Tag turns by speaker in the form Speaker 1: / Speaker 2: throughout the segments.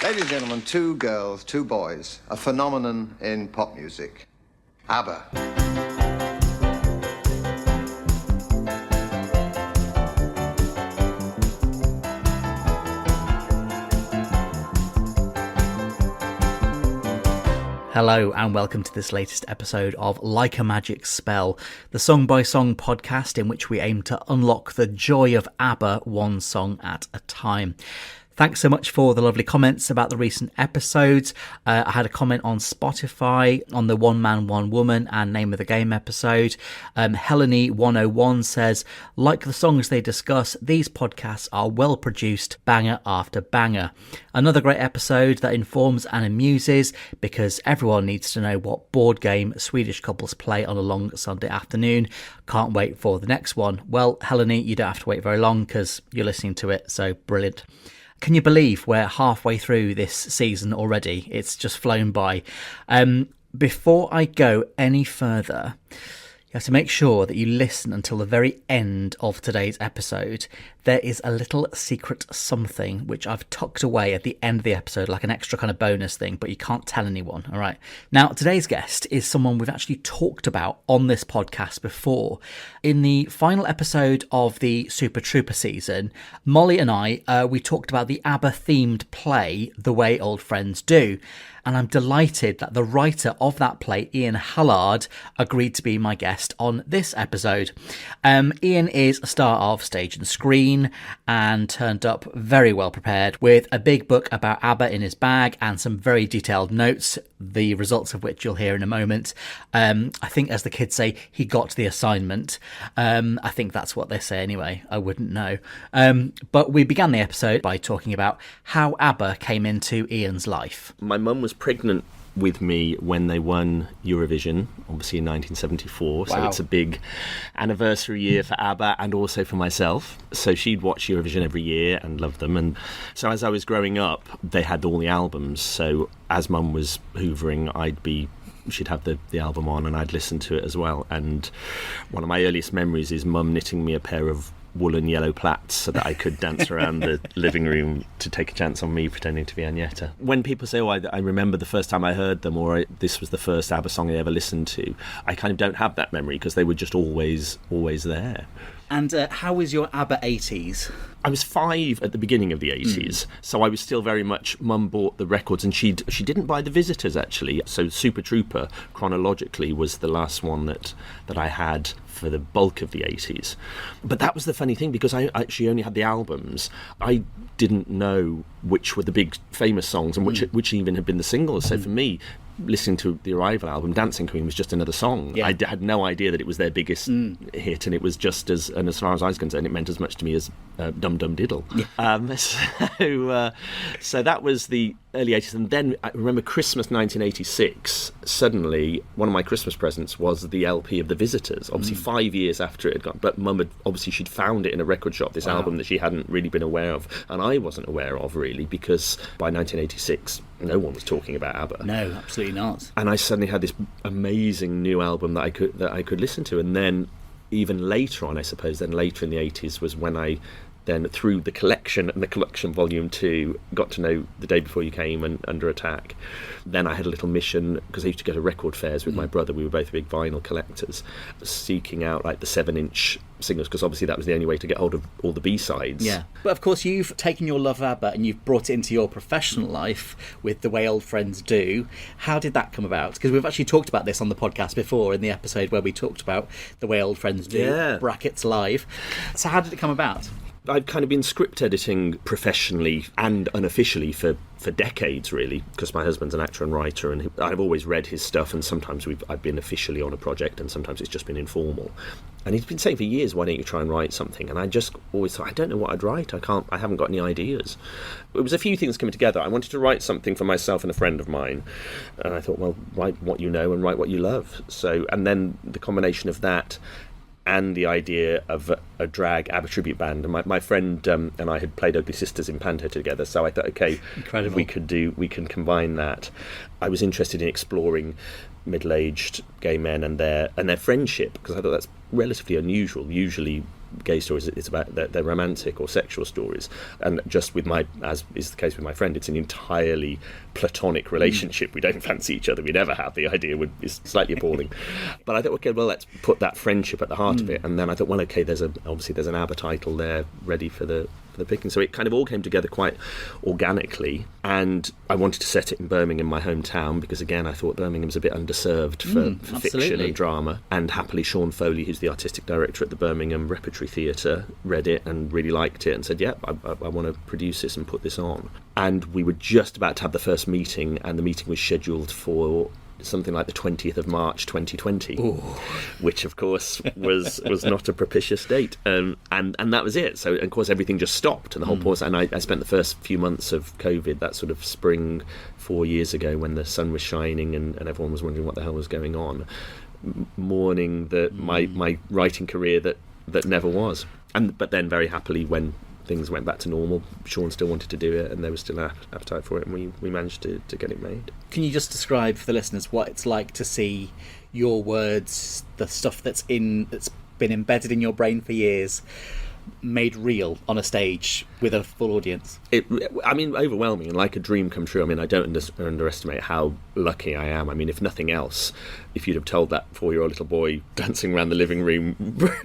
Speaker 1: Ladies and gentlemen, two girls, two boys, a phenomenon in pop music. ABBA.
Speaker 2: Hello and welcome to this latest episode of Like a Magic Spell, the song-by-song podcast in which we aim to unlock the joy of ABBA one song at a time. Thanks so much for the lovely comments about the recent episodes. I had a comment on Spotify on the One Man, One Woman and Name of the Game episode. Helene101 says, like the songs they discuss, these podcasts are well produced, banger after banger. Another great episode that informs and amuses because everyone needs to know what board game Swedish couples play on a long Sunday afternoon. Can't wait for the next one. Well, Helene, you don't have to wait very long because you're listening to it, so brilliant. Can you believe we're halfway through this season already? It's just flown by. Before I go any further, you have to make sure that you listen until the very end of today's episode. There is a little secret something which I've tucked away at the end of the episode, like an extra kind of bonus thing, but you can't tell anyone, all right? Now, today's guest is someone we've actually talked about on this podcast before. In the final episode of the Super Trooper season, Molly and I, we talked about the ABBA-themed play, The Way Old Friends Do. And I'm delighted that the writer of that play, Ian Hallard, agreed to be my guest on this episode. Ian is a star of stage and screen and turned up very well prepared with a big book about ABBA in his bag and some very detailed notes, the results of which you'll hear in a moment. I think, as the kids say, he got the assignment. I think that's what they say anyway. I wouldn't know. But we began the episode by talking about how ABBA came into Ian's life.
Speaker 3: My mum was pregnant with me when they won Eurovision, obviously in 1974. So it's a big anniversary year for ABBA and also for myself. So she'd watch Eurovision every year and loved them. And so as I was growing up, they had all the albums. So as mum was hoovering, she'd have the album on and I'd listen to it as well. And one of my earliest memories is mum knitting me a pair of woolen yellow plaits so that I could dance around the living room to take a chance on me pretending to be Agneta. When people say, I remember the first time I heard them, or this was the first ABBA song I ever listened to, I kind of don't have that memory because they were just always there.
Speaker 2: And how was your ABBA 80s?
Speaker 3: I was 5 at the beginning of the 80s, so I was still very much, mum bought the records and she didn't buy the Visitors actually, so Super Trooper chronologically was the last one that I had for the bulk of the 80s. But that was the funny thing because I actually only had the albums. I didn't know which were the big famous songs and which even had been the singles, so for me, listening to the Arrival album, Dancing Queen was just another song. I had no idea that it was their biggest hit, and it was just as far as I was concerned, it meant as much to me as Dum Dum Diddle. So that was the early 80s, and then I remember Christmas 1986, suddenly one of my Christmas presents was the LP of The Visitors, obviously 5 years after it had gone, but mum had, obviously she'd found it in a record shop, this album that she hadn't really been aware of, and I wasn't aware of really, because by 1986 no one was talking about ABBA.
Speaker 2: No, absolutely not.
Speaker 3: And I suddenly had this amazing new album that I could listen to, and then even later on, I suppose, later in the 80s was when I then, through the collection and the collection volume 2, got to know The Day Before You Came and Under Attack. Then I had a little mission, because I used to go to record fairs with my brother, we were both big vinyl collectors, seeking out like the 7-inch singles, because obviously that was the only way to get hold of all the B-sides.
Speaker 2: Yeah, but of course you've taken your love of ABBA and you've brought it into your professional life with The Way Old Friends Do. How did that come about? Because we've actually talked about this on the podcast before, in the episode where we talked about The Way Old Friends Do, brackets live. So how did it come about?
Speaker 3: I've kind of been script editing professionally and unofficially for decades, really, because my husband's an actor and writer, and I've always read his stuff, and sometimes I've been officially on a project, and sometimes it's just been informal. And he's been saying for years, why don't you try and write something? And I just always thought, I don't know what I'd write. I haven't got any ideas. It was a few things coming together. I wanted to write something for myself and a friend of mine. And I thought, well, write what you know and write what you love. So, and then the combination of that and the idea of a drag ABBA tribute band. And my friend and I had played Ugly Sisters in Panto together, so I thought, okay,
Speaker 2: incredible.
Speaker 3: we can combine that. I was interested in exploring middle-aged gay men and their friendship, because I thought that's relatively unusual. Usually gay stories, it's about they're romantic or sexual stories. And just with as is the case with my friend, it's an entirely platonic relationship. We don't fancy each other. We never have. The idea is slightly appalling. But I thought, okay, well, let's put that friendship at the heart of it. And then I thought, well, okay, obviously there's an ABBA title there ready for the picking. So it kind of all came together quite organically, and I wanted to set it in Birmingham, my hometown, because again I thought Birmingham's a bit underserved for fiction and drama. And happily Sean Foley, who's the artistic director at the Birmingham Repertory Theatre, read it and really liked it and said, I want to produce this and put this on. And we were just about to have the first meeting, and the meeting was scheduled for something like the 20th of March 2020. Ooh. Which of course was not a propitious date, and that was it. So of course everything just stopped, and the whole pause. And I spent the first few months of COVID, that sort of spring 4 years ago, when the sun was shining and everyone was wondering what the hell was going on, mourning my writing career that never was. But then very happily, when things went back to normal, Sean still wanted to do it, and there was still an appetite for it, and we managed to get it made.
Speaker 2: Can you just describe for the listeners what it's like to see your words, the stuff that's been embedded in your brain for years, made real on a stage with a full audience? Overwhelming and like a dream come true. I don't underestimate how lucky I am. If nothing else, if you'd have told that 4-year-old little boy dancing around the living room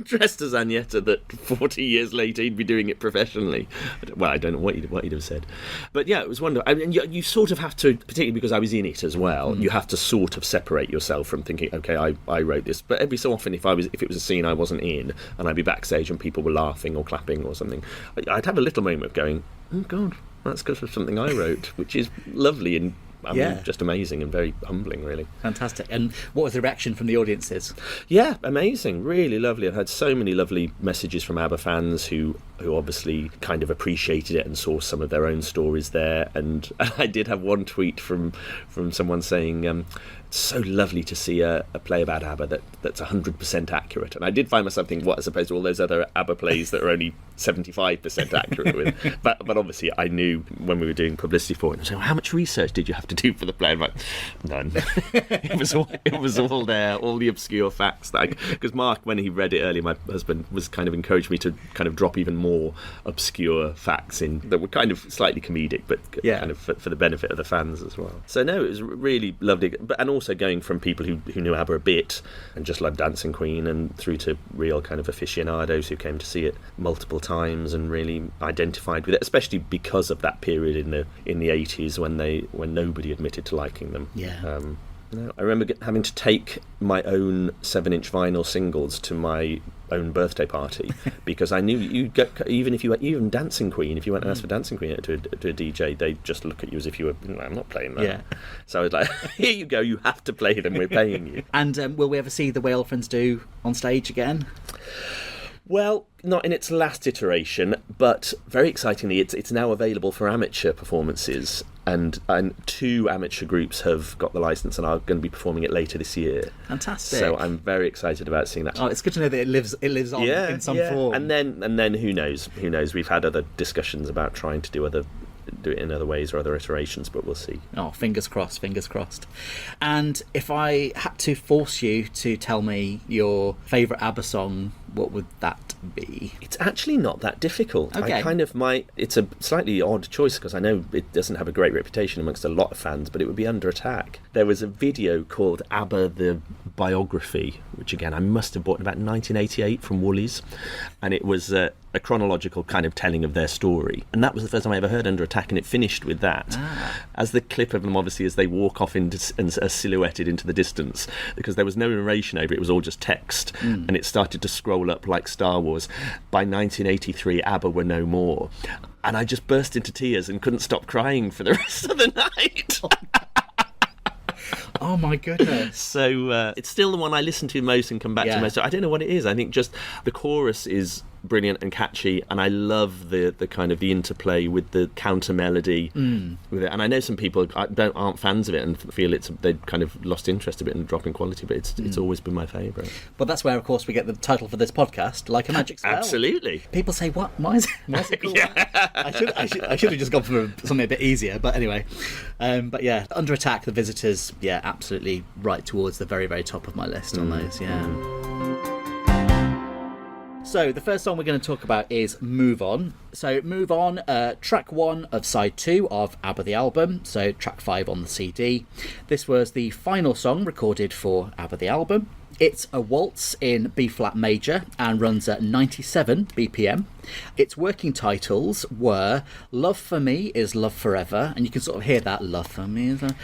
Speaker 2: dressed as Agneta that 40 years later he'd be doing it professionally, well, I don't know what he'd have said. But yeah, it was wonderful. You sort of have to, particularly because I was in it as well, you have to sort of separate yourself from thinking, okay, I wrote this. But every so often, if it was a scene I wasn't in and I'd be backstage and people were laughing or clapping or something, I'd have a little moment of going, oh God, that's because of something I wrote, which is lovely and just amazing and very humbling, really. Fantastic. And what was the reaction from the audiences? Yeah,
Speaker 3: amazing, really lovely. I've had so many lovely messages from ABBA fans who obviously kind of appreciated it and saw some of their own stories there. And I did have one tweet from someone saying, it's so lovely to see a play about ABBA that's 100% accurate. And I did find myself thinking, what, as opposed to all those other ABBA plays that are only 75% accurate with. But obviously I knew when we were doing publicity for it, so how much research did you have to do for the play? I'm like, none. It was all there, all the obscure facts because Mark, when he read it earlier, my husband was kind of encouraged me to kind of drop even more obscure facts in that were kind of slightly comedic, but kind of for the benefit of the fans as well. So no, it was really lovely. And also going from people who knew ABBA a bit and just loved Dancing Queen, and through to real kind of aficionados who came to see it multiple times and really identified with it, especially because of that period in the 80s when nobody admitted to liking them. I remember having to take my own 7-inch vinyl singles to my own birthday party because I knew you'd get, even Dancing Queen, if you went and asked for Dancing Queen to a DJ, they'd just look at you as if you were, I'm not playing that. Yeah. So I was like, here you go, you have to play them, we're paying you.
Speaker 2: And will we ever see the Whale Friends do on stage again?
Speaker 3: Well, not in its last iteration, but very excitingly, it's now available for amateur performances, and 2 amateur groups have got the licence and are going to be performing it later this year.
Speaker 2: Fantastic!
Speaker 3: So I'm very excited about seeing that.
Speaker 2: Oh, it's good to know that it lives on in some form.
Speaker 3: And then who knows? We've had other discussions about trying to do it in other ways or other iterations, but we'll see.
Speaker 2: Oh, fingers crossed. And if I had to force you to tell me your favourite ABBA song, what would that be?
Speaker 3: It's actually not that difficult.
Speaker 2: Okay.
Speaker 3: It's a slightly odd choice because I know it doesn't have a great reputation amongst a lot of fans, but it would be Under Attack. There was a video called ABBA the Biography, which again I must have bought in about 1988 from Woolies, and it was a chronological kind of telling of their story, and that was the first time I ever heard Under Attack, and it finished with that as the clip of them, obviously, as they walk off and are silhouetted into the distance, because there was no narration over it, it was all just text, and it started to scroll up like Star Wars. By 1983 ABBA were no more, and I just burst into tears and couldn't stop crying for the rest of the night.
Speaker 2: Oh my goodness.
Speaker 3: So it's still the one I listen to most and come back to most. So I don't know what it is. I think just the chorus is brilliant and catchy, and I love the kind of the interplay with the counter melody with it. And I know some people aren't fans of it and feel they've kind of lost interest a bit in dropping quality, but it's always been my favourite.
Speaker 2: But that's where, of course, we get the title for this podcast, Like a Magic Spell.
Speaker 3: Absolutely.
Speaker 2: People say, what? Why is it called that? I should have just gone for something a bit easier, but anyway. But yeah, Under Attack, The Visitors, absolutely right towards the very, very top of my list on those, So the first song we're going to talk about is Move On. So Move On, track 1 of side 2 of ABBA the album, so track 5 on the CD. This was the final song recorded for ABBA the album. It's a waltz in B-flat major and runs at 97 BPM. Its working titles were Love for Me is Love Forever, and you can sort of hear that, Love for Me is Love.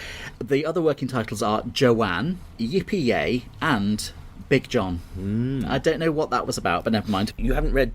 Speaker 2: The other working titles are Joanne, Yippee Yay, and Big John. I don't know what that was about, but never mind.
Speaker 3: You haven't read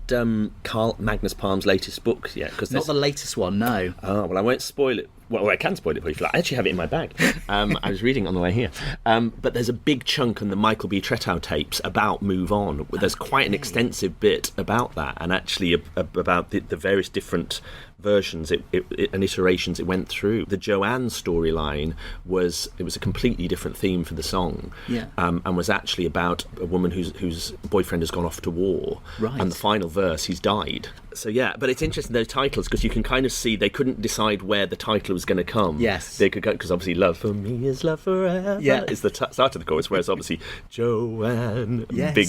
Speaker 3: Carl Magnus Palm's latest book yet?
Speaker 2: Not the latest one, no.
Speaker 3: Oh, well, I won't spoil it. Well, I can spoil it for you. I actually have it in my bag. I was reading it on the way here. But there's a big chunk in the Michael B. Tretow tapes about Move On. There's quite an extensive bit about that, and actually about the various different versions and iterations it went through. The Joanne storyline was a completely different theme for the song, and was actually about a woman whose boyfriend has gone off to war,
Speaker 2: right.
Speaker 3: And the final verse, he's died. So yeah, but it's interesting, those titles, because you can kind of see they couldn't decide where the title was going to come.
Speaker 2: Yes,
Speaker 3: they could go, because obviously Love for Me is Love Forever is the start of the chorus, whereas obviously Joanne, Big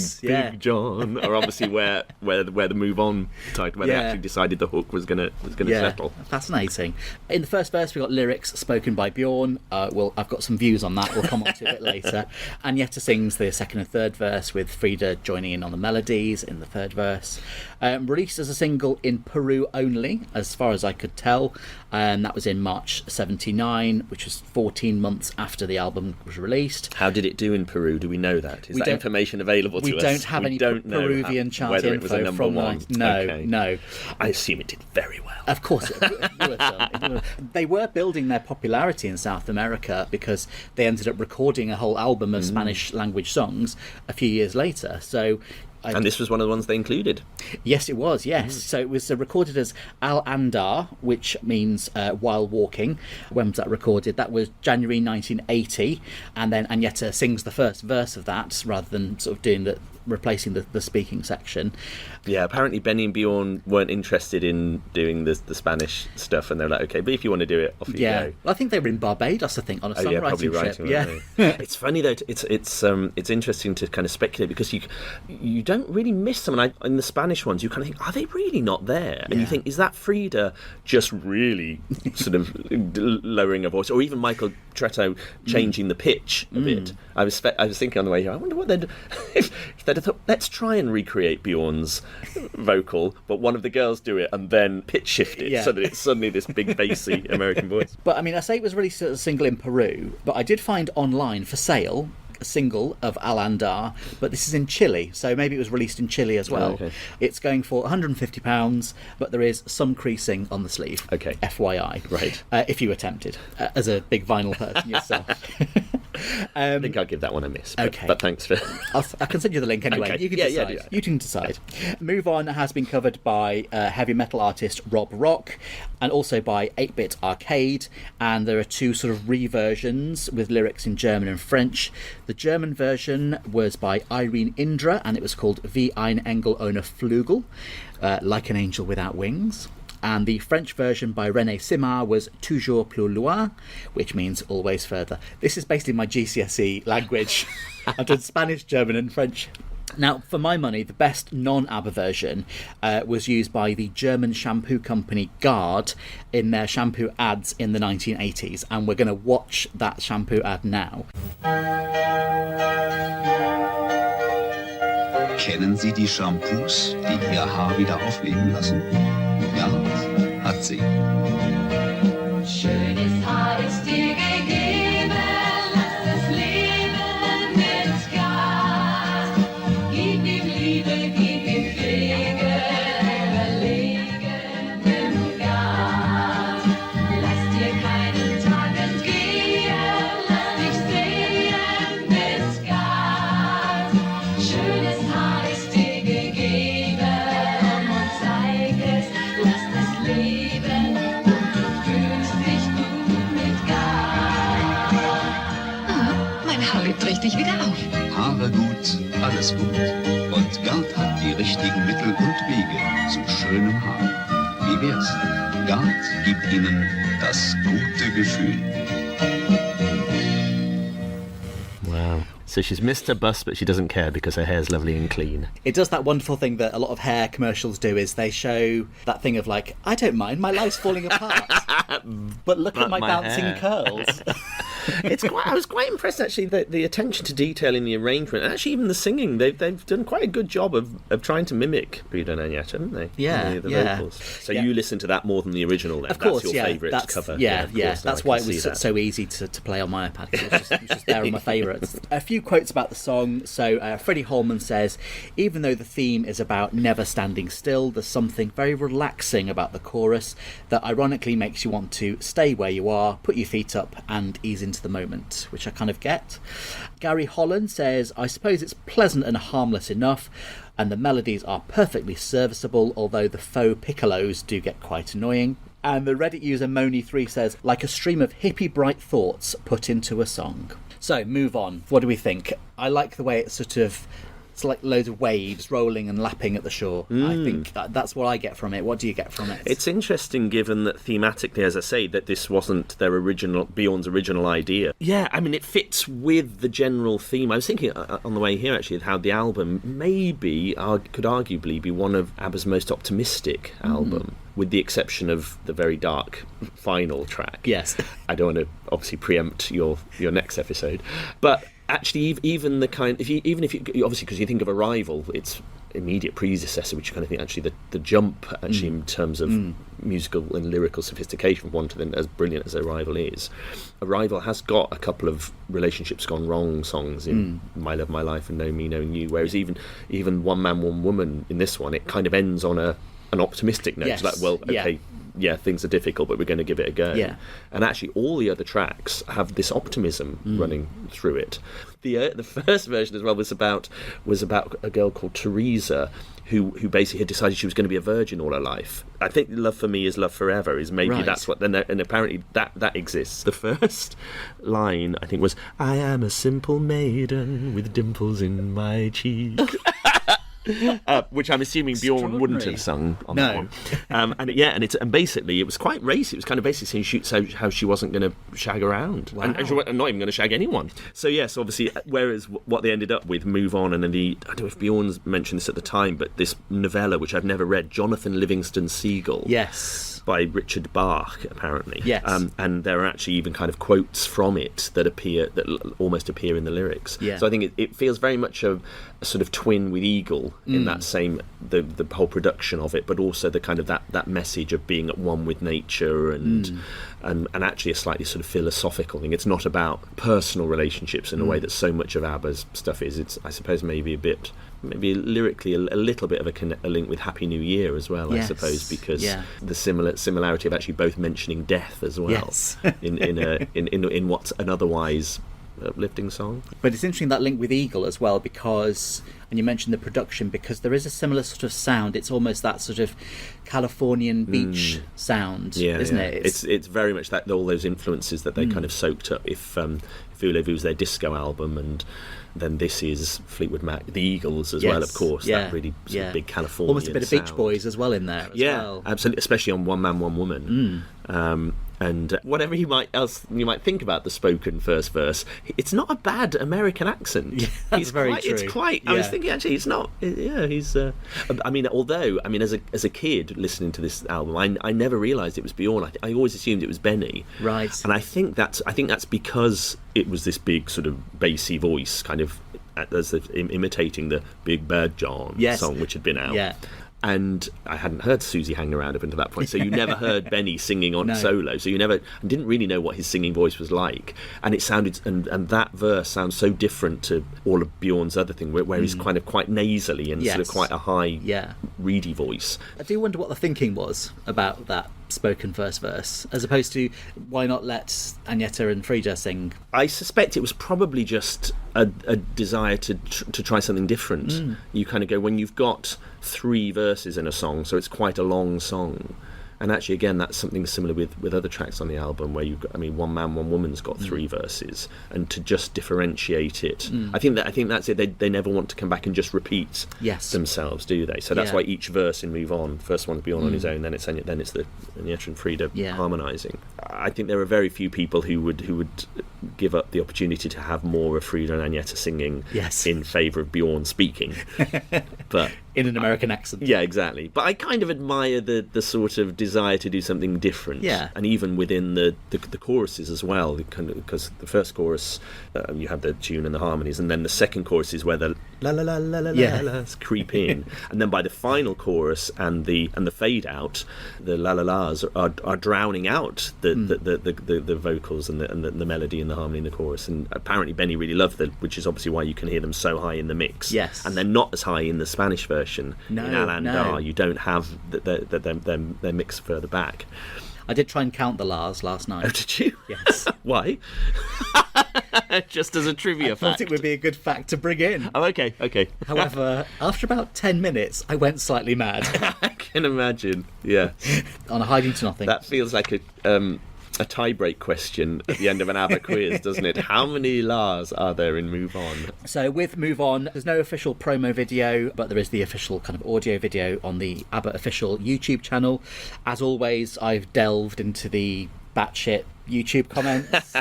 Speaker 3: John are obviously where the Move On title, where they actually decided the hook was going to settle.
Speaker 2: Fascinating. In the first verse, we got lyrics spoken by Bjorn. Well, I've got some views on that. We'll come on to it a bit later. Agneta sings the second and third verse, with Frida joining in on the melodies in the third verse. Released as a single in Peru only, as far as I could tell. That was in March 79, which was 14 months after the album was released.
Speaker 3: How did it do in Peru? Do we know that? Is that information available to us?
Speaker 2: We don't have any Peruvian chart info.
Speaker 3: It was a number
Speaker 2: from
Speaker 3: one.
Speaker 2: No.
Speaker 3: I assume it did very well.
Speaker 2: Of course it would. They were building their popularity in South America because they ended up recording a whole album of Spanish language songs a few years later. And
Speaker 3: this was one of the ones they included?
Speaker 2: Yes, it was, yes. So it was recorded as Al Andar, which means while walking. When was that recorded? That was January 1980. And then Agneta sings the first verse of that rather than sort of replacing the speaking section.
Speaker 3: Yeah, apparently Benny and Bjorn weren't interested in doing the Spanish stuff, and they're like, okay, but if you want to do it, off you go.
Speaker 2: Well, I think they were in Barbados, I think, on a songwriting trip.
Speaker 3: Yeah. It's funny though. It's interesting to kind of speculate, because you don't really miss them. And in the Spanish ones, you kind of think, are they really not there? And you think, is that Frida just really sort of lowering her voice, or even Michael Tretow changing the pitch a bit? I was thinking on the way here, I wonder what they'd if they'd have thought, let's try and recreate Bjorn's vocal, but one of the girls do it and then pitch shift it so that it's suddenly this big bassy American voice.
Speaker 2: But I mean, I say it was released as a single in Peru, but I did find online for sale a single of Al Andar, but this is in Chile, so maybe it was released in Chile as well. Okay. It's going for £150, but there is some creasing on the sleeve.
Speaker 3: Okay.
Speaker 2: FYI.
Speaker 3: Right.
Speaker 2: If you were tempted, as a big vinyl person yourself.
Speaker 3: I think I'll give that one a miss.
Speaker 2: Okay.
Speaker 3: But thanks for...
Speaker 2: I can send you the link anyway.
Speaker 3: Okay.
Speaker 2: You can decide.
Speaker 3: Do that.
Speaker 2: You can decide. Move On has been covered by heavy metal artist Rob Rock, and also by 8-Bit Arcade, and there are two sort of reversions with lyrics in German and French. The German version was by Irene Indra, and it was called Wie ein Engel ohne Flügel, like an angel without wings. And the French version by René Simard was Toujours plus loin, which means always further. This is basically my GCSE language. I've done Spanish, German and French. Now, for my money, the best non-ABBA version was used by the German shampoo company Gard in their shampoo ads in the 1980s, and we're going to watch that shampoo ad now.
Speaker 4: Kennen Sie die Shampoos, die Ihr Haar wieder aufleben lassen? Ja, hat sie.
Speaker 5: Schönes Haar ist dir gegeben, lass das Leben mit Gas. Gib ihm Liebe, gib ihm Pflege, überlegen im Gas. Lass dir keinen Tag entgehen, lass dich sehen mit Gas. Schönes Haar ist dir gegeben und zeig es, lass das Leben und du fühlst dich gut mit Gas.
Speaker 6: Ah, mein Haar lebt richtig wieder auf.
Speaker 4: Haare gut, alles gut. Und Gard hat die richtigen Mittel und Wege zu schönem Haar. Wie wär's? Gard gibt Ihnen das gute Gefühl.
Speaker 3: Wow. So she's missed her bus, but she doesn't care because her hair's lovely and clean.
Speaker 2: It does that wonderful thing that a lot of hair commercials do, is they show that thing of like, I don't mind, my life's falling apart, but look at my bouncing
Speaker 3: hair.
Speaker 2: curls.
Speaker 3: I was quite impressed, actually, that the attention to detail in the arrangement, and actually even the singing, they've done quite a good job of trying to mimic Brida and Agneta, haven't they?
Speaker 2: Yeah,
Speaker 3: the
Speaker 2: yeah.
Speaker 3: vocals. So
Speaker 2: Yeah.
Speaker 3: you listen to that more than the original, then?
Speaker 2: Of course,
Speaker 3: that's your
Speaker 2: yeah.
Speaker 3: favourite cover.
Speaker 2: Of
Speaker 3: course,
Speaker 2: That's
Speaker 3: no, I
Speaker 2: why it
Speaker 3: can
Speaker 2: was
Speaker 3: see that.
Speaker 2: so easy to play on my iPad. It was just there on my favourites. A few quotes about the song. So Freddie Holman says, even though the theme is about never standing still, there's something very relaxing about the chorus that ironically makes you want to stay where you are, put your feet up and ease into the moment, which I kind of get. Gary Holland says, I suppose it's pleasant and harmless enough, and the melodies are perfectly serviceable, although the faux piccolos do get quite annoying. And the Reddit user Moni3 says, like a stream of hippie bright thoughts put into a song. So, move on. What do we think? I like the way it's it's like loads of waves rolling and lapping at the shore. I think that's what I get from it. What do you get from it?
Speaker 3: It's interesting, given that thematically, as I say, that this wasn't Bjorn's original idea. Yeah, I mean, it fits with the general theme. I was thinking on the way here, actually, how the album maybe could arguably be one of ABBA's most optimistic album, with the exception of the very dark final track.
Speaker 2: Yes.
Speaker 3: I don't want to obviously preempt your next episode, but actually, even the kind, if you obviously, because you think of Arrival, its immediate predecessor, which you kind of think actually the jump actually in terms of musical and lyrical sophistication from one to the, as brilliant as Arrival is. Arrival has got a couple of relationships gone wrong songs in My Love, My Life and Know Me, Knowing You, whereas even One Man, One Woman in this one, it kind of ends on an optimistic note.
Speaker 2: Yes.
Speaker 3: Like, well, okay. Yeah, things are difficult, but we're going to give it a go.
Speaker 2: Yeah.
Speaker 3: And actually, all the other tracks have this optimism running through it. The first version as well was about a girl called Teresa who basically had decided she was going to be a virgin all her life. I think Love for Me is Love Forever is maybe
Speaker 2: Right.
Speaker 3: that's what, and apparently that exists. The first line, I think, was, I am a simple maiden with dimples in my cheek. Which I'm assuming Bjorn wouldn't have sung on that one. And basically it was quite racy. It was kind of basically saying how she wasn't going to shag around, and she wasn't not even going to shag anyone. So yes, obviously, whereas what they ended up with, Move On, and then I don't know if Bjorn's mentioned this at the time, but this novella which I've never read, Jonathan Livingston Seagull.
Speaker 2: Yes.
Speaker 3: By Richard Bach, apparently.
Speaker 2: Yes.
Speaker 3: And there are actually even kind of quotes from it that almost appear in the lyrics.
Speaker 2: Yeah.
Speaker 3: So I think it feels very much a sort of twin with Eagle in that same the whole production of it, but also the kind of that message of being at one with nature and actually a slightly sort of philosophical thing. It's not about personal relationships in a way that so much of ABBA's stuff is. It's, I suppose, maybe lyrically a little bit of a link with Happy New Year as well.
Speaker 2: Yes.
Speaker 3: I suppose, because the similarity of actually both mentioning death as well.
Speaker 2: Yes.
Speaker 3: in what's an otherwise uplifting song.
Speaker 2: But it's interesting, that link with Eagle as well, because, and you mentioned the production, because there is a similar sort of sound. It's almost that sort of Californian beach sound, isn't it?
Speaker 3: It's very much that, all those influences that they kind of soaked up. If Voulez-Vous was their disco album, and then this is Fleetwood Mac, the Eagles as well, of course. That really sort of big Californian
Speaker 2: almost a bit of
Speaker 3: sound.
Speaker 2: Beach Boys as well in there as well.
Speaker 3: Absolutely, especially on One Man, One Woman. And whatever you might think about the spoken first verse, it's not a bad American accent.
Speaker 2: Yeah, that's very true.
Speaker 3: It's quite. I was thinking, actually, it's not. Yeah, he's. I mean, as a kid listening to this album, I never realised it was Bjorn. I always assumed it was Benny.
Speaker 2: Right.
Speaker 3: And I think that's because it was this big sort of bassy voice, kind of as imitating the Big Bad John song, which had been out.
Speaker 2: Yeah.
Speaker 3: And I hadn't heard Susie hanging around up until that point, so you never heard Benny singing on solo, so you didn't really know what his singing voice was like, and it sounded, and that verse sounds so different to all of Bjorn's other thing, where he's kind of quite nasally and sort of quite a high, reedy voice.
Speaker 2: I do wonder what the thinking was about that spoken first verse, as opposed to why not let Agneta and Frida sing.
Speaker 3: I suspect it was probably just a desire to try something different. You kind of go, when you've got 3 verses in a song, so it's quite a long song. And actually, again, that's something similar with other tracks on the album, where you've got, One Man, One Woman's got 3 verses, and to just differentiate it, I think that's it. They never want to come back and just repeat themselves, do they? So that's why each verse in Move On, first one's Bjorn on his own, then it's the Agneta and Frida harmonising. I think there are very few people who would give up the opportunity to have more of Frida and Agneta singing in favour of Bjorn speaking. But
Speaker 2: in an American accent.
Speaker 3: Yeah, exactly. But I kind of admire the sort of desire to do something different.
Speaker 2: Yeah.
Speaker 3: And even within the choruses as well, because the first chorus, you have the tune and the harmonies, and then the second chorus is where the la la la la la la la's creep in, and then by the final chorus and the fade out, the la la la's are drowning out the vocals and the melody and the harmony in the chorus. And apparently Benny really loved them, which is obviously why you can hear them so high in the mix.
Speaker 2: Yes.
Speaker 3: And they're not as high in the Spanish version. In Al-Andar, you don't have they're mixed further back.
Speaker 2: I did try and count the La's last night.
Speaker 3: Oh, did you?
Speaker 2: Yes.
Speaker 3: Why? Just as a trivia fact.
Speaker 2: I thought it would be a good fact to bring in.
Speaker 3: Oh, okay.
Speaker 2: However, after about 10 minutes, I went slightly mad.
Speaker 3: I can imagine. Yeah.
Speaker 2: On a hiding to nothing.
Speaker 3: That feels like a tie-break question at the end of an ABBA quiz, doesn't it? How many La's are there in Move On?
Speaker 2: So with Move On, there's no official promo video, but there is the official kind of audio video on the ABBA official YouTube channel. As always, I've delved into the batshit YouTube comments.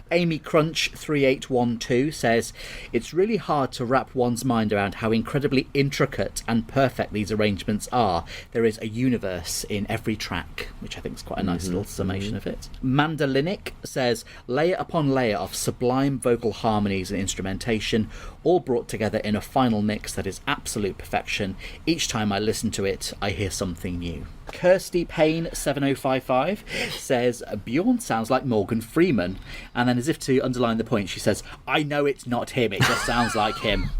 Speaker 2: Amy Crunch 3812 says, it's really hard to wrap one's mind around how incredibly intricate and perfect these arrangements are. There is a universe in every track, which I think is quite a nice little summation of it. Mandolinic says, layer upon layer of sublime vocal harmonies and instrumentation, all brought together in a final mix that is absolute perfection. Each time I listen to it, I hear something new. Kirsty Payne 7055 says, Bjorn sounds like Morgan Freeman, and then as if to underline the point, she says, I know it's not him, it just sounds like him.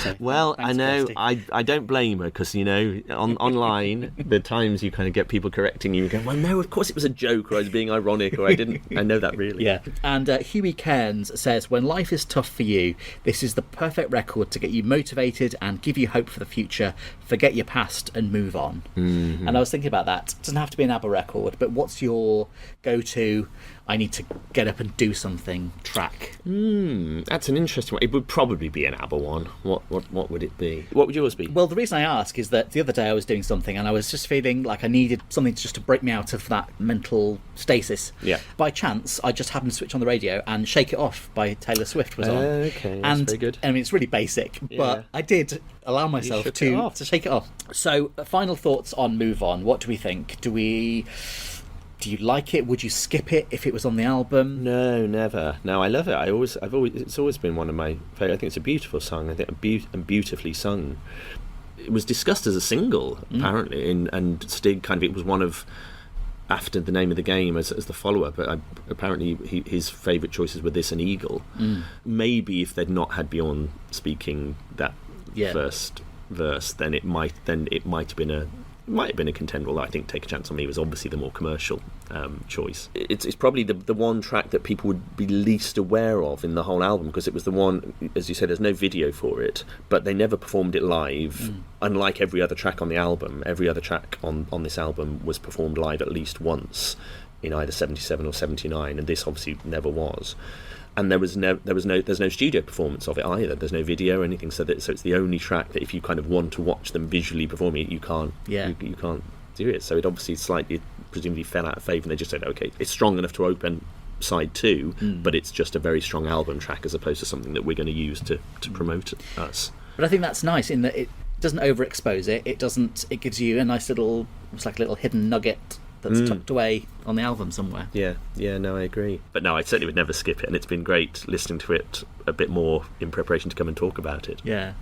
Speaker 2: So,
Speaker 3: well,
Speaker 2: thanks,
Speaker 3: I know,
Speaker 2: Kirsty.
Speaker 3: I don't blame her, because, you know, online, the times you kind of get people correcting you, going, well, no, of course it was a joke, or I was being ironic, or I know that really.
Speaker 2: Yeah. And Huey Cairns says, when life is tough for you, this is the perfect record to get you motivated and give you hope for the future. Forget your past and move on. Mm-hmm. And I was thinking about that. It doesn't have to be an ABBA record, but what's your go-to, I need to get up and do something track?
Speaker 3: That's an interesting one. It would probably be an ABBA one. What would it be? What would yours be?
Speaker 2: Well, the reason I ask is that the other day I was doing something and I was just feeling like I needed something just to break me out of that mental stasis.
Speaker 3: Yeah.
Speaker 2: By chance, I just happened to switch on the radio and Shake It Off by Taylor Swift was on.
Speaker 3: Okay, that's very good.
Speaker 2: I mean, it's really basic, but I did allow myself to shake it off. So, final thoughts on Move On. What do we think? Do you like it? Would you skip it if it was on the album?
Speaker 3: No, never. No, I love it. It's always been one of my favourite. I think it's a beautiful song. I think and beautifully sung. It was discussed as a single apparently, and Stig kind of, it was one of, after The Name of the Game as the follow up. But apparently his favourite choices were this and Eagle. Maybe if they'd not had Bjorn speaking that first verse, then it might have been a contender. Although I think Take a Chance on Me was obviously the more commercial choice. It's probably the one track that people would be least aware of in the whole album, because it was the one, as you said, there's no video for it, but they never performed it live. Unlike every other track on the album, every other track on this album was performed live at least once in either 77 or 79, and this obviously never was. And there's no studio performance of it either. There's no video or anything, so it's the only track that if you kind of want to watch them visually performing it, you can't. Yeah. You can't do it. So it obviously slightly, presumably, fell out of favour, and they just said, okay, it's strong enough to open side 2, but it's just a very strong album track as opposed to something that we're going to use to promote us.
Speaker 2: But I think that's nice in that it doesn't overexpose it. It gives you a nice little, it's like a little hidden nugget that's tucked away on the album somewhere. Yeah,
Speaker 3: no, I agree. But no, I certainly would never skip it, and it's been great listening to it a bit more in preparation to come and talk about it.
Speaker 2: Yeah.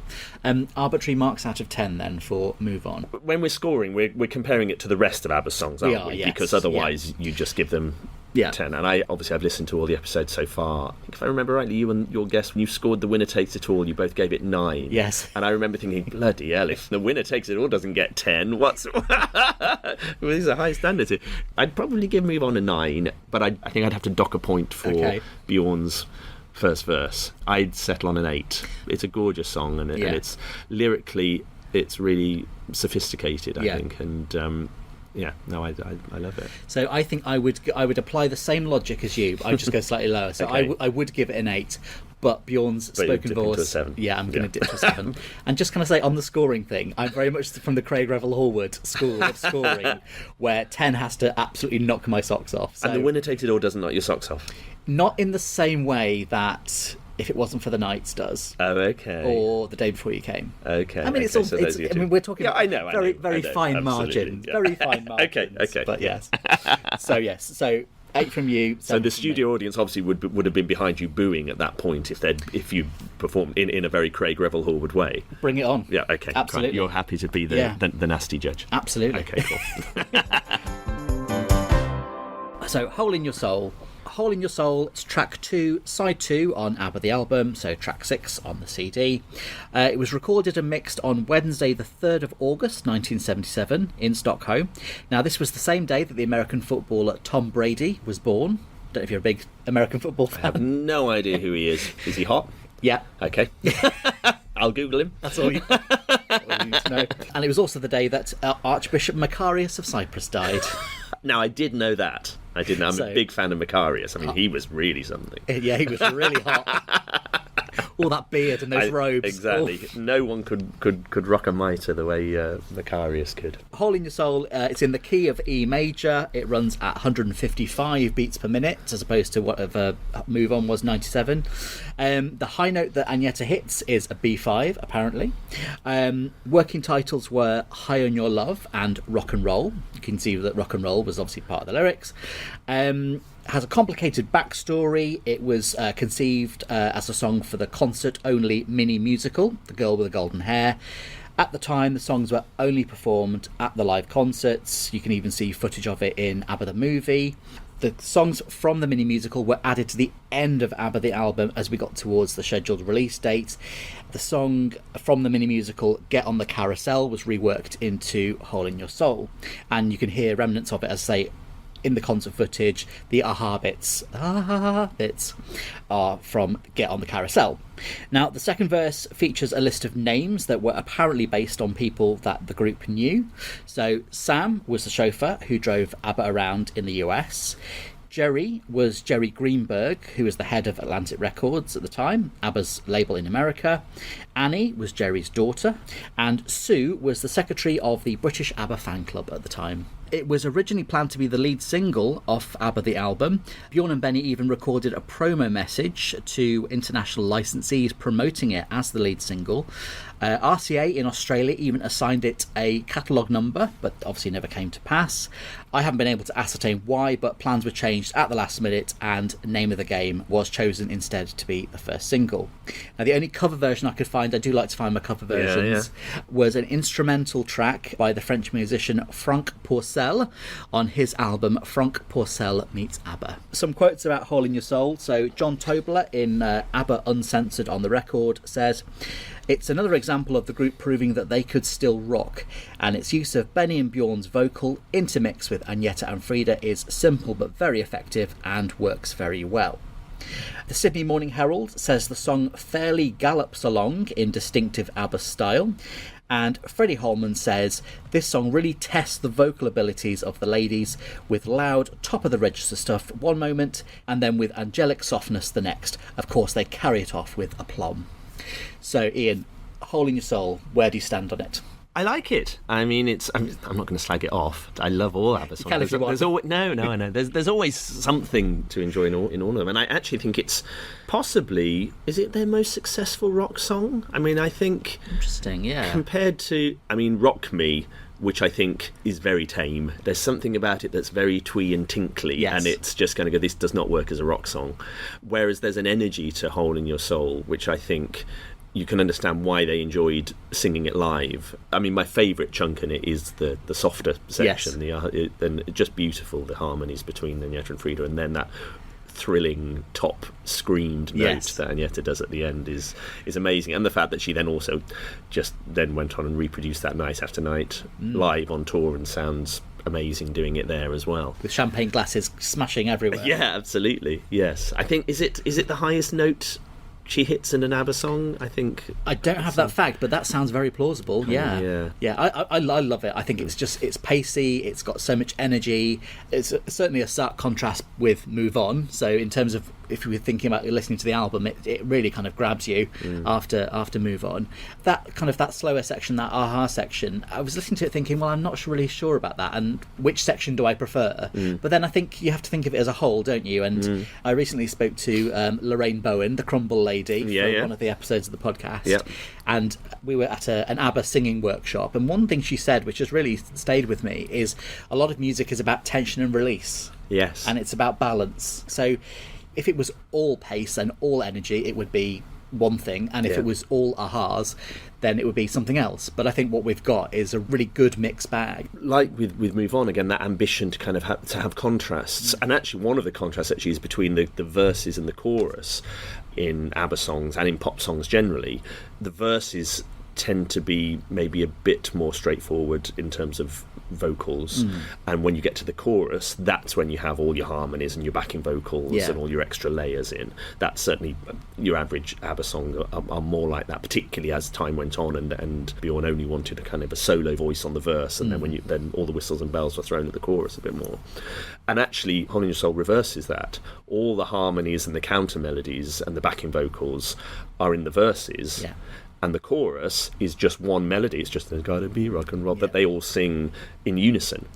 Speaker 2: Arbitrary marks out of 10 then for Move On.
Speaker 3: When we're scoring, we're comparing it to the rest of ABBA's songs, aren't we?
Speaker 2: Yes.
Speaker 3: Because otherwise you just give them 10. And I've listened to all the episodes so far. I think if I remember rightly, you and your guest, when you scored The Winner Takes It All, you both gave it 9.
Speaker 2: Yes.
Speaker 3: And I remember thinking, bloody hell, if The Winner Takes It All doesn't get 10, what's... Well, these are high standards here. I'd probably give Move On a 9, but I think I'd have to dock a point for Bjorn's first verse. I'd settle on an 8. It's a gorgeous song, and it's lyrically, it's really sophisticated, I think, and... I love it.
Speaker 2: So I think I would apply the same logic as you, but I'd just go slightly lower. So I would give it an 8, but Bjorn's
Speaker 3: But you're
Speaker 2: spoken
Speaker 3: dipping to a
Speaker 2: voice.
Speaker 3: 7.
Speaker 2: Yeah, I'm going to
Speaker 3: Yeah.
Speaker 2: dip to a 7. And just kind of say on the scoring thing, I'm very much from the Craig Revel Horwood school of scoring, where 10 has to absolutely knock my socks off. So
Speaker 3: And the winner takes it all doesn't knock your socks off.
Speaker 2: not in the same way that If It Wasn't for the Nights does.
Speaker 3: Oh, okay.
Speaker 2: Or The Day Before You Came.
Speaker 3: Okay.
Speaker 2: I mean, it's
Speaker 3: okay,
Speaker 2: all.
Speaker 3: so those
Speaker 2: It's,
Speaker 3: are your
Speaker 2: I
Speaker 3: two.
Speaker 2: mean, we're talking.
Speaker 3: Yeah, I know.
Speaker 2: Very fine
Speaker 3: absolutely,
Speaker 2: margins.
Speaker 3: yeah.
Speaker 2: Very fine margins.
Speaker 3: Okay.
Speaker 2: But yes. So yes. So 8 from you.
Speaker 3: So
Speaker 2: 7
Speaker 3: the
Speaker 2: from
Speaker 3: studio
Speaker 2: me.
Speaker 3: audience obviously would have been behind you booing at that point if you performed in a very Craig Revel Horwood way.
Speaker 2: Bring it on.
Speaker 3: Yeah, okay.
Speaker 2: Absolutely.
Speaker 3: Right. You're happy to be the,
Speaker 2: Yeah.
Speaker 3: the nasty judge.
Speaker 2: Absolutely.
Speaker 3: Okay, cool.
Speaker 2: So, Hole in Your Soul. Hole in Your Soul, it's track 2, side 2 on ABBA the album, so track 6 on the CD. It was recorded and mixed on Wednesday the 3rd of August 1977 in Stockholm. Now, this was the same day that the American footballer Tom Brady was born. Don't know if you're a big American football
Speaker 3: I have
Speaker 2: fan.
Speaker 3: no idea who he is. Is he hot?
Speaker 2: Yeah,
Speaker 3: Okay. I'll Google him.
Speaker 2: that's all you, need to know. And it was also the day that Archbishop Macarius of Cyprus died.
Speaker 3: Now, I did know that. I'm
Speaker 2: So-
Speaker 3: a big fan of Macarius. I mean, he was really something.
Speaker 2: Yeah, he was really hot. All that beard and those robes.
Speaker 3: Exactly.
Speaker 2: Oof.
Speaker 3: No one could rock a mitre the way Macarius could.
Speaker 2: Hole in Your Soul, it's in the key of E major. It runs at 155 beats per minute, as opposed to whatever Move On was, 97. The high note that Agneta hits is a B5, apparently. Working titles were High on Your Love and Rock and Roll. You can see that Rock and Roll was obviously part of the lyrics. Has a complicated backstory. It was conceived as a song for the concert-only mini musical, The Girl with the Golden Hair. At the time, the songs were only performed at the live concerts. You can even see footage of it in ABBA the Movie. The songs from the mini musical were added to the end of ABBA the album as we got towards the scheduled release date. The song from the mini musical, Get on the Carousel, was reworked into Hole in Your Soul. And you can hear remnants of it, as I say, in the concert footage. The aha bits are from Get on the Carousel. Now, the second verse features a list of names that were apparently based on people that the group knew. So Sam was the chauffeur who drove ABBA around in the US. Jerry was Jerry Greenberg, who was the head of Atlantic Records at the time, ABBA's label in America. Annie was Jerry's daughter, and Sue was the secretary of the British ABBA fan club at the time. It was originally planned to be the lead single off ABBA the album. Bjorn and Benny even recorded a promo message to international licensees promoting it as the lead single. RCA in Australia even assigned it a catalogue number, but obviously never came to pass. I haven't been able to ascertain why, but plans were changed at the last minute and Name of the Game was chosen instead to be the first single. Now, the only cover version I could find, I do like to find my cover versions, was an instrumental track by the French musician Franck Pourcel on his album Franck Pourcel Meets ABBA. Some quotes about Hole in Your Soul. So John Tobler in ABBA Uncensored on the Record says, "It's another example of the group proving that they could still rock, and its use of Benny and Bjorn's vocal intermixed with Agneta and Frida is simple but very effective and works very well." The Sydney Morning Herald says the song fairly gallops along in distinctive ABBA style, and Freddie Holman says this song really tests the vocal abilities of the ladies with loud top of the register stuff one moment and then with angelic softness the next. Of course, they carry it off with aplomb. So, Ian, Hole in Your Soul, where do you stand on it?
Speaker 3: I like it. I mean, I'm not going to slag it off. I love all ABBA songs.
Speaker 2: can if you want.
Speaker 3: There's always, no, I know. There's always something to enjoy in all of them, and I actually think it's possibly, is it their most successful rock song? I mean, I think
Speaker 2: Interesting, yeah.
Speaker 3: compared to, Rock Me, which I think is very tame. There's something about it that's very twee and tinkly,
Speaker 2: Yes.
Speaker 3: and it's just going to go, this does not work as a rock song. Whereas there's an energy to Hole in Your Soul, which I think you can understand why they enjoyed singing it live. I mean, my favourite chunk in it is the softer section.
Speaker 2: Yes.
Speaker 3: And just beautiful, the harmonies between Agneta and Frida, and then that thrilling top screamed note
Speaker 2: Yes.
Speaker 3: that Agneta does at the end is amazing. And the fact that she then also just then went on and reproduced that Night After Night live on tour and sounds amazing doing it there as well.
Speaker 2: With champagne glasses smashing everywhere.
Speaker 3: Yeah, absolutely. Yes. I think is it the highest note pitchy hits in an ABBA song, I think.
Speaker 2: I don't have that fact, but that sounds very plausible. Yeah. I love it. I think it's pacey. It's got so much energy. It's certainly a stark contrast with Move On. So in terms of if you were thinking about listening to the album, it really kind of grabs you after Move On. That slower section, that aha section, I was listening to it thinking, well, I'm not really sure about that, and which section do I prefer? But then I think you have to think of it as a whole, don't you? And I recently spoke to Lorraine Bowen, the Crumble Lady, for one of the episodes of the podcast, and we were at an ABBA singing workshop, and one thing she said, which has really stayed with me, is a lot of music is about tension and release.
Speaker 3: Yes.
Speaker 2: And it's about balance. So if it was all pace and all energy, it would be one thing, and if it was all ahas, then it would be something else. But I think what we've got is a really good mixed bag.
Speaker 3: Like with Move On, again, that ambition to kind of have contrasts, and actually one of the contrasts actually is between the verses and the chorus in ABBA songs and in pop songs generally. The verses tend to be maybe a bit more straightforward in terms of vocals, and when you get to the chorus, that's when you have all your harmonies and your backing vocals and all your extra layers in. That's certainly your average ABBA song are more like that, particularly as time went on and Bjorn only wanted a kind of a solo voice on the verse, and then all the whistles and bells were thrown at the chorus a bit more. And actually Hole in Your Soul reverses that. All the harmonies and the counter melodies and the backing vocals are in the verses, and the chorus is just one melody. It's just "There's Gotta Be Rock and Roll" that they all sing in unison,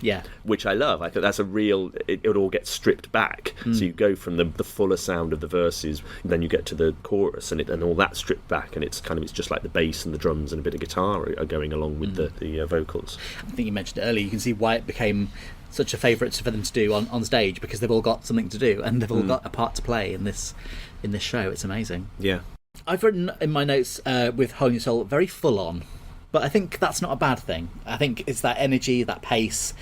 Speaker 3: which I love. I think that's a real... It all gets stripped back, so you go from the fuller sound of the verses, and then you get to the chorus, and all that's stripped back, and it's just like the bass and the drums and a bit of guitar are going along with the vocals.
Speaker 2: I think you mentioned it earlier. You can see why it became such a favourite for them to do on stage, because they've all got something to do, and they've all got a part to play in this show. It's amazing.
Speaker 3: Yeah.
Speaker 2: I've written in my notes with Hole in Your Soul, very full on, but I think that's not a bad thing. I think it's that energy, that pace.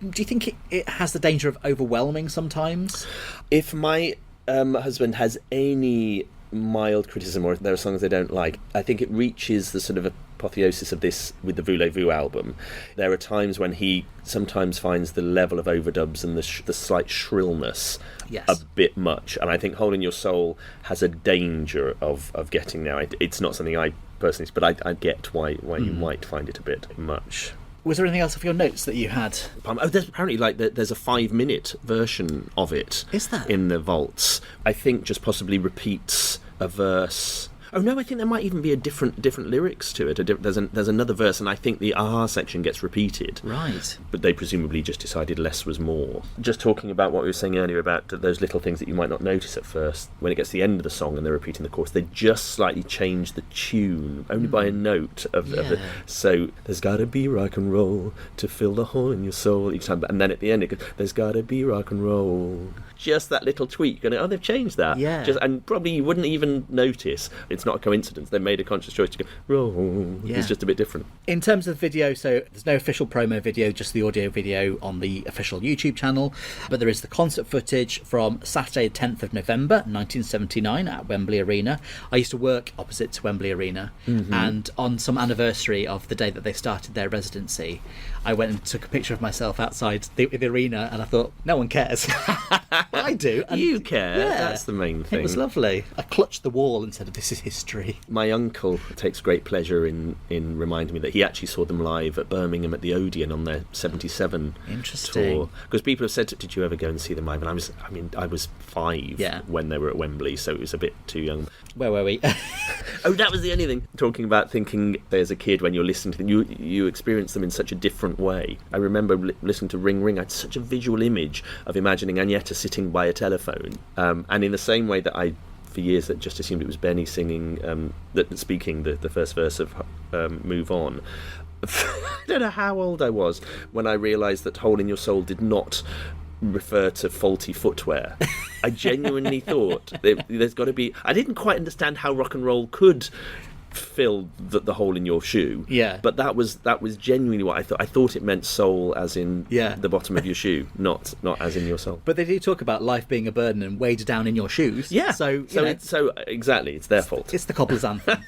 Speaker 2: Do you think it has the danger of overwhelming sometimes?
Speaker 3: If my husband has any mild criticism, or if there are songs they don't like, I think it reaches the sort of apotheosis of this with the Voulez-Vous album. There are times when he sometimes finds the level of overdubs and the slight shrillness a bit much, and I think Hole in Your Soul has a danger of getting there. It's not something I personally, but I get why you might find it a bit much.
Speaker 2: Was there anything else of your notes that you had?
Speaker 3: There's apparently there's a 5-minute version of it.
Speaker 2: Is that
Speaker 3: in the vaults? I think just possibly repeats a verse. Oh no, I think there might even be a different lyrics to it. There's another verse, and I think the aha section gets repeated.
Speaker 2: Right.
Speaker 3: But they presumably just decided less was more. Just talking about what we were saying earlier about those little things that you might not notice at first. When it gets to the end of the song and they're repeating the chorus, they just slightly change the tune, only by a note of the... So, there's gotta be rock and roll to fill the hole in your soul each time. And then at the end it goes, there's gotta be rock and roll. Just that little tweak. And, they've changed that.
Speaker 2: Yeah.
Speaker 3: And probably you wouldn't even notice. It's not a coincidence. They made a conscious choice to go, roll.
Speaker 2: Yeah.
Speaker 3: It's just a bit different.
Speaker 2: In terms of video, so there's no official promo video, just the audio video on the official YouTube channel. But there is the concert footage from Saturday, 10th of November, 1979 at Wembley Arena. I used to work opposite to Wembley Arena. And on some anniversary of the day that they started their residency, I went and took a picture of myself outside the arena, and I thought, no one cares. I do. And
Speaker 3: you care. That's the main thing.
Speaker 2: It was lovely. I clutched the wall and said, this is history.
Speaker 3: My uncle takes great pleasure in reminding me that he actually saw them live at Birmingham at the Odeon on their 77 tour. Because people have said, did you ever go and see them live? And I was 5 when they were at Wembley, so it was a bit too young.
Speaker 2: Where were we?
Speaker 3: Oh, that was the only thing. Talking about thinking as a kid when you're listening to them, you experience them in such a different way. I remember listening to Ring Ring. I had such a visual image of imagining Agneta sitting by a telephone, and in the same way that I for years that just assumed it was Benny singing speaking the first verse of Move On. I don't know how old I was when I realised that Hole in Your Soul did not refer to faulty footwear. I genuinely thought there's got to be... I didn't quite understand how rock and roll could fill the hole in your shoe.
Speaker 2: Yeah.
Speaker 3: But that was genuinely what I thought. I thought it meant soul as in the bottom of your shoe, not as in your soul.
Speaker 2: But they do talk about life being a burden and weighed down in your shoes.
Speaker 3: Yeah.
Speaker 2: So
Speaker 3: exactly, it's their fault.
Speaker 2: It's the cobbler's anthem.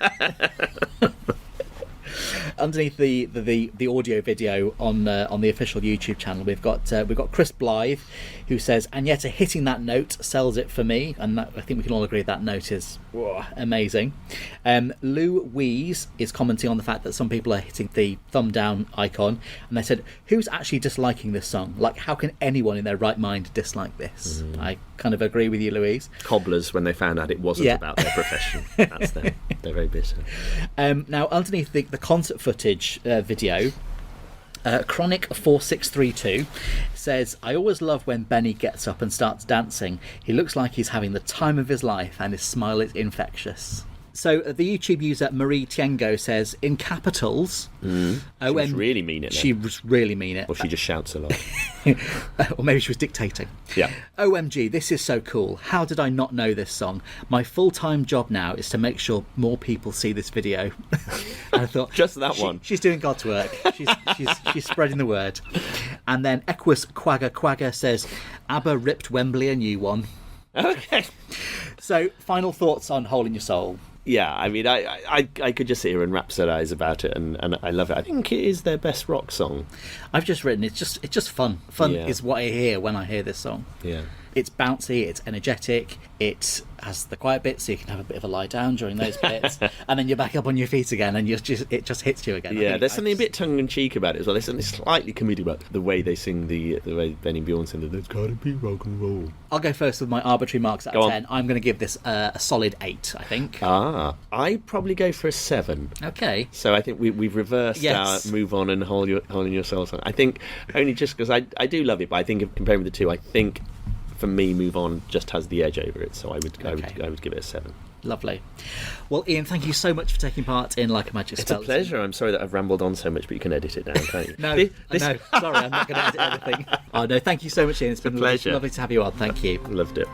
Speaker 2: underneath the audio video on the official YouTube channel, we've got Chris Blythe, who says, and yet hitting that note sells it for me, and that, I think we can all agree that note is amazing. Lou Wees is commenting on the fact that some people are hitting the thumb down icon, and they said, who's actually disliking this song? Like, how can anyone in their right mind dislike this? I kind of agree with you, Louise.
Speaker 3: Cobblers, when they found out it wasn't about their profession. That's them. They're very bitter.
Speaker 2: Now, underneath the concert footage video, Chronic 4632 says, I always love when Benny gets up and starts dancing. He looks like he's having the time of his life and his smile is infectious. So the YouTube user Marie Tiengo says, in capitals,
Speaker 3: She was really mean it.
Speaker 2: She was really mean it.
Speaker 3: Or she just shouts a lot.
Speaker 2: Or maybe she was dictating.
Speaker 3: Yeah.
Speaker 2: OMG, this is so cool. How did I not know this song? My full-time job now is to make sure more people see this video. And I thought,
Speaker 3: just that one.
Speaker 2: She's doing God's work. She's spreading the word. And then Equus Quagga says, ABBA ripped Wembley a new one.
Speaker 3: Okay.
Speaker 2: So, final thoughts on Hole in Your Soul.
Speaker 3: Yeah, I mean, I could just sit here and rhapsodise about it, and I love it. I think it is their best rock song.
Speaker 2: I've just written, it's just fun. Fun
Speaker 3: Yeah.
Speaker 2: is what I hear when I hear this song.
Speaker 3: Yeah.
Speaker 2: It's bouncy, it's energetic, it has the quiet bits, so you can have a bit of a lie down during those bits, and then you're back up on your feet again, and it just hits you again.
Speaker 3: Yeah, there's something a bit tongue-in-cheek about it as well. There's something slightly comedic about the way they sing the way Benny Bjorn sings the "There's gotta be rock and roll."
Speaker 2: I'll go first with my arbitrary marks out of 10. I'm going to give this a solid 8, I think.
Speaker 3: I'd probably go for a 7.
Speaker 2: Okay.
Speaker 3: So I think we've reversed
Speaker 2: Yes.
Speaker 3: our Move On and Hole in Your Soul song. I think only just because I do love it, but I think if comparing the two, I think for me Move On just has the edge over it. So I would give it a 7.
Speaker 2: Lovely. Well, Ian, thank you so much for taking part in Like a Magic
Speaker 3: It's
Speaker 2: Spell.
Speaker 3: a pleasure. I'm sorry that I've rambled on so much, but you can edit it down, can't you?
Speaker 2: No, sorry, I'm not going to edit everything. Oh no, thank you so much, Ian. It's been
Speaker 3: pleasure.
Speaker 2: lovely to have you on. Thank you.
Speaker 3: Loved it.